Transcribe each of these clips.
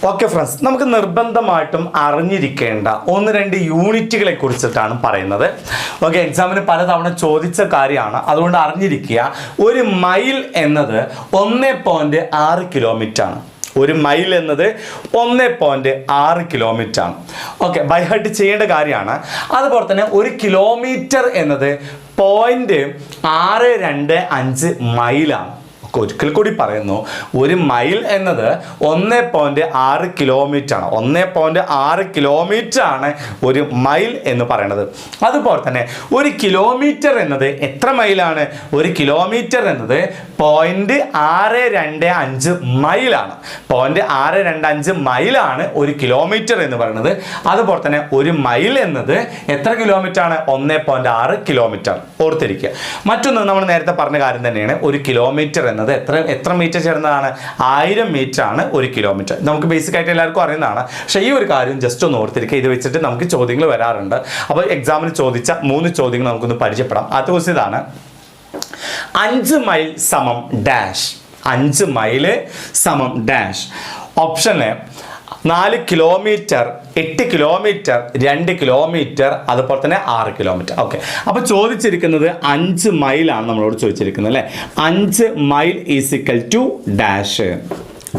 Okay friends, നമുക്ക് നിർബന്ധമായിട്ടും അറിഞ്ഞിരിക്കേണ്ട ഒന്ന് രണ്ട് യൂണിറ്റുകളെ കുറിച്ചിട്ടാണ് പറയുന്നത്. ഓക്കെ, എക്സാമിന് പലതവണ ചോദിച്ച കാര്യമാണ്, അതുകൊണ്ട് അറിഞ്ഞിരിക്കുക. ഒരു മൈൽ എന്നത് 1.6 കിലോമീറ്റർ ആണ്. ഒരു മൈൽ എന്നത് 1.6 കിലോമീറ്റർ ആണ്. ഓക്കെ, ബൈ ഹാർട്ട് ചെയ്യേണ്ട കാര്യമാണ്. അതുപോലെ തന്നെ ഒരു കിലോമീറ്റർ എന്നത് 0.625 മൈലാണ്. ഒരിക്കൽ കൂടി പറയുന്നു, ഒരു മൈൽ എന്നത് 1.6 കിലോമീറ്റർ ആണ്. 1.6 കിലോമീറ്റർ ആണ് ഒരു മൈൽ എന്ന് പറയുന്നത്. അതുപോലെ തന്നെ ഒരു കിലോമീറ്റർ എന്നത് എത്ര മൈലാണ്? ഒരു കിലോമീറ്റർ എന്നത് 0.625 മൈലാണ്. 0.625 മൈലാണ് ഒരു കിലോമീറ്റർ എന്ന് പറയുന്നത്. അതുപോലെ തന്നെ ഒരു മൈൽ എന്നത് എത്ര കിലോമീറ്റർ ആണ്? 1.6 കിലോമീറ്റർ. ഓർത്തിരിക്കുക. മറ്റൊന്ന് നമ്മൾ നേരത്തെ പറഞ്ഞ കാര്യം തന്നെയാണ്. ഒരു കിലോമീറ്റർ എന്നത് എത്ര മീറ്റർ ചേർന്നതാണ്? 1000 മീറ്റർ ആണ് ഒരു കിലോമീറ്റർ. നമുക്ക് ബേസിക് ആയിട്ട് എല്ലാവർക്കും അറിയുന്നതാണ്. പക്ഷേ ഈ ഒരു കാര്യം ജസ്റ്റ് ഒന്ന് ഓർത്തിരിക്കുക. ഇത് വെച്ചിട്ട് നമുക്ക് ചോദ്യങ്ങൾ വരാറുണ്ട്. അപ്പോൾ എക്സാമിന് ചോദിച്ച 3 ചോദ്യങ്ങൾ നമുക്കൊന്ന് പരിചയപ്പെടാം. ആദ്യത്തെ ക്വസ്റ്റ്യൻ ഇതാണ്: 5 മൈൽ സമം ഡാഷ്. 5 മൈൽ സമം ഡാഷ്. ഓപ്ഷന് 4 കിലോമീറ്റർ, 8 കിലോമീറ്റർ, 2 കിലോമീറ്റർ, അതുപോലെ തന്നെ 6 കിലോമീറ്റർ. ഓക്കെ, അപ്പോൾ ചോദിച്ചിരിക്കുന്നത് 5 മൈലാണ് നമ്മളോട് ചോദിച്ചിരിക്കുന്നത് അല്ലേ. 5 mile is equal to dash.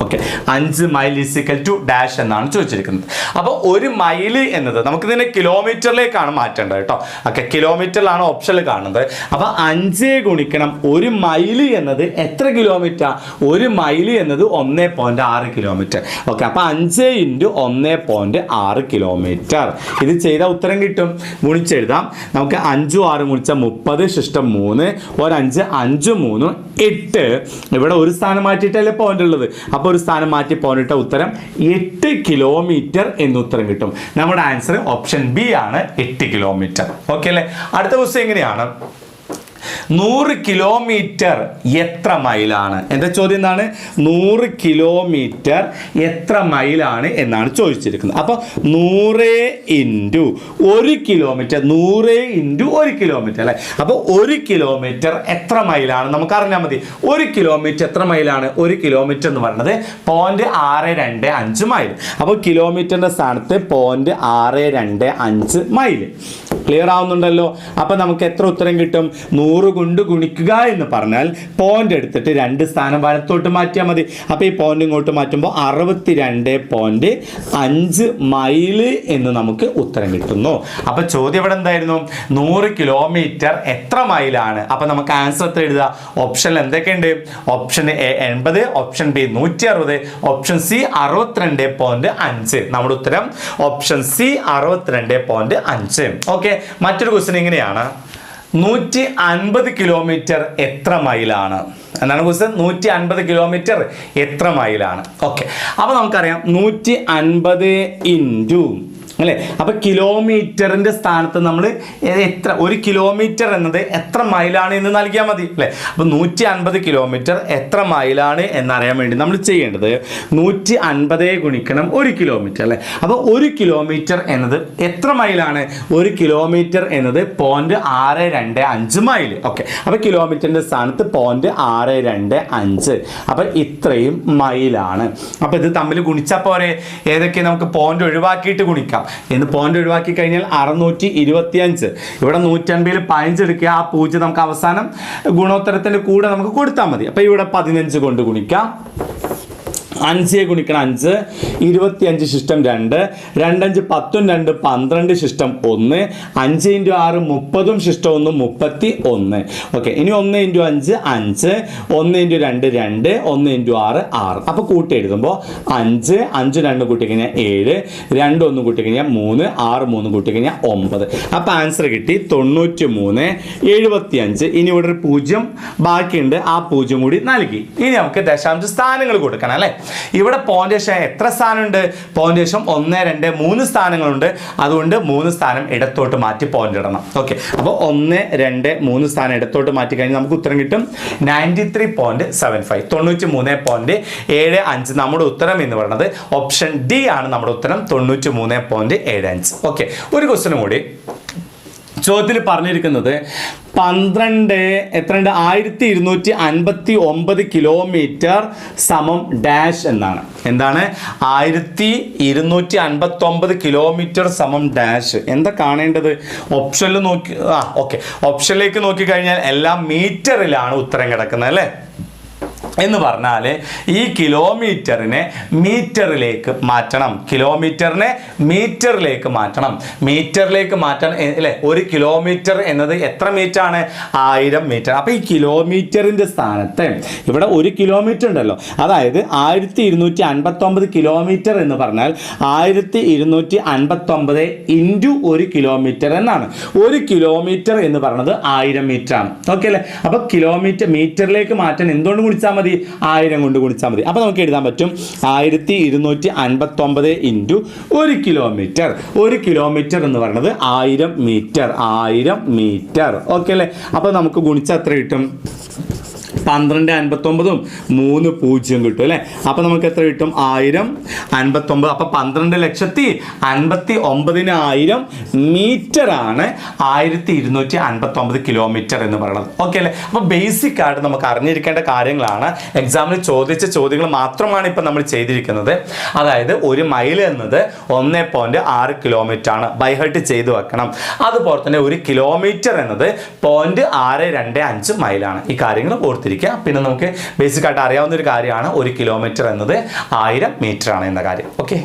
Okay, 5 mile is equal to dash എന്നാണ് ചോദിച്ചിരിക്കുന്നത്. അപ്പോൾ ഒരു മൈൽ എന്നത് നമുക്കിതിനെ കിലോമീറ്ററിലേക്കാണ് മാറ്റേണ്ടത് കേട്ടോ. ഓക്കെ, കിലോമീറ്ററിലാണ് ഓപ്ഷനിൽ കാണുന്നത്. അപ്പോൾ 5 ഗുണിക്കണം ഒരു മൈൽ എന്നത് എത്ര കിലോമീറ്റർ? ഒരു മൈൽ എന്നത് 1.6 കിലോമീറ്റർ. ഓക്കെ, അപ്പോൾ 5 × 1.6 കിലോമീറ്റർ. ഇത് ചെയ്താൽ ഉത്തരം കിട്ടും. ഗുണിച്ചെഴുതാം. നമുക്ക് 5 6 ഗുണിച്ചാൽ 30, ശിഷ്ടം 3, ഒരു 5 5 3 8. ഇവിടെ ഒരു സ്ഥാനം മാറ്റിയിട്ടല്ലേ പോയിന്റ് ഉള്ളത്. അപ്പോൾ ഒരു സ്ഥാനം മാറ്റി പോയിട്ട ഉത്തരം 8 കിലോമീറ്റർ എന്ന് ഉത്തരം കിട്ടും. നമ്മുടെ ആൻസർ ഓപ്ഷൻ ബി ആണ്, 8 കിലോമീറ്റർ. ഓക്കെ അല്ലേ. അടുത്ത ക്വസ്റ്റ്യൻ എങ്ങനെയാണ്? 100 കിലോമീറ്റർ എത്ര മൈലാണ്? എൻ്റെ ചോദ്യം എന്താണ്? 100 കിലോമീറ്റർ എത്ര മൈലാണ് എന്നാണ് ചോദിച്ചിരിക്കുന്നത്. അപ്പോൾ 100 × 1 കിലോമീറ്റർ, 100 × 1 കിലോമീറ്റർ അല്ലേ. അപ്പോൾ 1 കിലോമീറ്റർ എത്ര മൈലാണ് നമുക്ക് അറിഞ്ഞാൽ മതി. 1 കിലോമീറ്റർ എത്ര മൈലാണ്? 1 കിലോമീറ്റർ എന്ന് പറയുന്നത് 0.625 മൈൽ. അപ്പോൾ കിലോമീറ്ററിൻ്റെ സ്ഥാനത്ത് 0.625 മൈൽ. ക്ലിയർ ആവുന്നുണ്ടല്ലോ. അപ്പോൾ നമുക്ക് എത്ര ഉത്തരം കിട്ടും? 100 കൊണ്ട് ഗുണിക്കുക എന്ന് പറഞ്ഞാൽ പോയിന്റ് എടുത്തിട്ട് 2 സ്ഥാനം വലത്തോട്ട് മാറ്റിയാൽ മതി. അപ്പോൾ ഈ പോയിന്റ് ഇങ്ങോട്ട് മാറ്റുമ്പോൾ 62.5 മൈല് എന്ന് നമുക്ക് ഉത്തരം കിട്ടുന്നു. അപ്പോൾ ചോദ്യം ഇവിടെ എന്തായിരുന്നു? 100 കിലോമീറ്റർ എത്ര മൈലാണ്? അപ്പോൾ നമുക്ക് ആൻസർ എത്ര എഴുതുക? ഓപ്ഷനിൽ എന്തൊക്കെയുണ്ട്? Option A 80, option B 160, option C 62.5. നമ്മുടെ ഉത്തരം ഓപ്ഷൻ സി 62.5. ഓക്കെ, മറ്റൊരു ക്വസ്റ്റ്യൻ ഇങ്ങനെയാണ്: 150 കിലോമീറ്റർ എത്ര മൈലാണ്? എന്താണ് ക്വസ്റ്റ്യൻ? 150 കിലോമീറ്റർ എത്ര മൈലാണ്? ഓക്കെ, അപ്പോൾ നമുക്കറിയാം 150 × അല്ലേ. അപ്പോൾ കിലോമീറ്ററിൻ്റെ സ്ഥാനത്ത് നമ്മൾ എത്ര, ഒരു കിലോമീറ്റർ എന്നത് എത്ര മൈലാണ് എന്ന് നൽകിയാൽ മതി അല്ലേ. അപ്പോൾ 150 കിലോമീറ്റർ എത്ര മൈലാണ് എന്നറിയാൻ വേണ്ടി നമ്മൾ ചെയ്യേണ്ടത് 150 ഗുണിക്കണം 1 കിലോമീറ്റർ അല്ലേ. അപ്പോൾ 1 കിലോമീറ്റർ എന്നത് എത്ര മൈലാണ്? 1 കിലോമീറ്റർ എന്നത് 0.625 മൈൽ. ഓക്കെ, അപ്പോൾ കിലോമീറ്ററിൻ്റെ സ്ഥാനത്ത് 0.625. അപ്പോൾ ഇത്രയും മൈലാണ്. അപ്പോൾ ഇത് തമ്മിൽ ഗുണിച്ചാൽ പോരെ? ഏതൊക്കെ നമുക്ക് പോയിന്റ് ഒഴിവാക്കിയിട്ട് ഗുണിക്കാം. എന്ന് പോയിന്റ് ഒഴിവാക്കി കഴിഞ്ഞാൽ 625. ഇവിടെ 150 15 എടുക്കുക. ആ 0 നമുക്ക് അവസാനം ഗുണോത്തരത്തിന്റെ കൂടെ നമുക്ക് കൊടുത്താൽ മതി. അപ്പൊ ഇവിടെ 15 കൊണ്ട് ഗുണിക്കാം. 5 ഗുണിക്കണം 5, 25 ശിഷ്ടം 2, 2 5 10 2 12 ശിഷ്ടം 1, 5 × 6 30 ശിഷ്ടം 1 31. ഓക്കെ, ഇനി 1 × 5 5, 1 × 2 2, 1 × 6 6. അപ്പോൾ കൂട്ടി എഴുതുമ്പോൾ 5 5 2 കൂട്ടി കഴിഞ്ഞാൽ 7, 2 1 കൂട്ടി കഴിഞ്ഞാൽ 3, 6 3 കൂട്ടി കഴിഞ്ഞാൽ 9. അപ്പോൾ ആൻസർ കിട്ടി 93.75. ഇനി ഇവിടെ ഒരു 0 ബാക്കിയുണ്ട്. ആ 0 കൂടി നൽകി. ഇനി നമുക്ക് ദശാംശ സ്ഥാനങ്ങൾ കൊടുക്കണം അല്ലേ. ഇവിടെ പോയിന്റ് എത്ര സ്ഥാനമുണ്ട്? പോയിന്റ് 1 2 3 സ്ഥാനങ്ങളുണ്ട്. അതുകൊണ്ട് 3 സ്ഥാനം ഇടത്തോട്ട് മാറ്റി പോയിന്റ് ഇടണം. ഓക്കെ, അപ്പോൾ 1 2 3 സ്ഥാനം ഇടത്തോട്ട് മാറ്റി കഴിഞ്ഞാൽ നമുക്ക് ഉത്തരം കിട്ടും 93.75, 93.75. നമ്മുടെ ഉത്തരം എന്ന് പറയുന്നത് ഓപ്ഷൻ ഡി ആണ്. നമ്മുടെ ഉത്തരം 93.75. ഓക്കെ, ഒരു ക്വസ്റ്റ്യൻ കൂടി. ചോദ്യത്തിൽ പറഞ്ഞിരിക്കുന്നത് 12 കിലോമീറ്റർ സമം ഡാഷ് എന്നാണ്. എന്താണ്? 1259 കിലോമീറ്റർ സമം ഡാഷ്. എന്താ കാണേണ്ടത്? ഓപ്ഷനിൽ നോക്കി, ഓക്കെ, ഓപ്ഷനിലേക്ക് നോക്കിക്കഴിഞ്ഞാൽ എല്ലാം മീറ്ററിലാണ് ഉത്തരം കിടക്കുന്നത് അല്ലേ? എന്ന് പറഞ്ഞാൽ ഈ കിലോമീറ്ററിനെ മീറ്ററിലേക്ക് മാറ്റണം. കിലോമീറ്ററിനെ മീറ്ററിലേക്ക് മാറ്റണം. മീറ്ററിലേക്ക് മാറ്റണം അല്ലേ? 1 കിലോമീറ്റർ എന്നത് എത്ര മീറ്റർ ആണ്? 1000 മീറ്റർ. അപ്പോൾ ഈ കിലോമീറ്ററിൻ്റെ സ്ഥാനത്ത് ഇവിടെ 1 കിലോമീറ്റർ ഉണ്ടല്ലോ, അതായത് 1259 കിലോമീറ്റർ എന്ന് പറഞ്ഞാൽ 1259 ഇൻറ്റു 1 കിലോമീറ്റർ എന്നാണ്. 1 കിലോമീറ്റർ എന്ന് പറയുന്നത് 1000 മീറ്റർ ആണ്. ഓക്കെ അല്ലേ? അപ്പോൾ കിലോമീറ്റർ മീറ്ററിലേക്ക് മാറ്റാൻ എന്തുകൊണ്ട് ഗുണിച്ചാൽ മതി? 1000 കൊണ്ട് ഗുണിച്ചാൽ മതി. അപ്പോൾ നമുക്ക് എഴുതാൻ പറ്റും 1259 ഇൻറ്റു 1 കിലോമീറ്റർ. 1 കിലോമീറ്റർ എന്ന് പറയുന്നത് 1000 മീറ്റർ. 1000 മീറ്റർ. ഓക്കെ അല്ലേ? അപ്പോൾ നമുക്ക് ഗുണിച്ചാൽ എത്ര കിട്ടും? 1259 3 0 കിട്ടും അല്ലേ? അപ്പോൾ നമുക്ക് എത്ര കിട്ടും? 1059. അപ്പോൾ 12,59,000 മീറ്റർ ആണ് 1259 കിലോമീറ്റർ എന്ന് പറയുന്നത്. ഓക്കെ അല്ലേ? അപ്പോൾ ബേസിക് ആയിട്ട് നമുക്ക് അറിഞ്ഞിരിക്കേണ്ട കാര്യങ്ങളാണ്. എക്സാമിൽ ചോദിച്ച ചോദ്യങ്ങൾ മാത്രമാണ് ഇപ്പം നമ്മൾ ചെയ്തിരിക്കുന്നത്. അതായത് 1 മൈൽ എന്നത് 1.6 കിലോമീറ്റർ ആണ്. ബൈഹർട്ട് ചെയ്ത് വെക്കണം. അതുപോലെ തന്നെ 1 കിലോമീറ്റർ എന്നത് 0.625 മൈലാണ്. ഈ കാര്യങ്ങൾ ഓർത്തിരിക്കുക. പിന്നെ നമുക്ക് ബേസിക് ആയിട്ട് അറിയാവുന്ന ഒരു കാര്യമാണ് 1 കിലോമീറ്റർ എന്നത് 1000 മീറ്റർ ആണ് എന്ന കാര്യം. ഓക്കെ.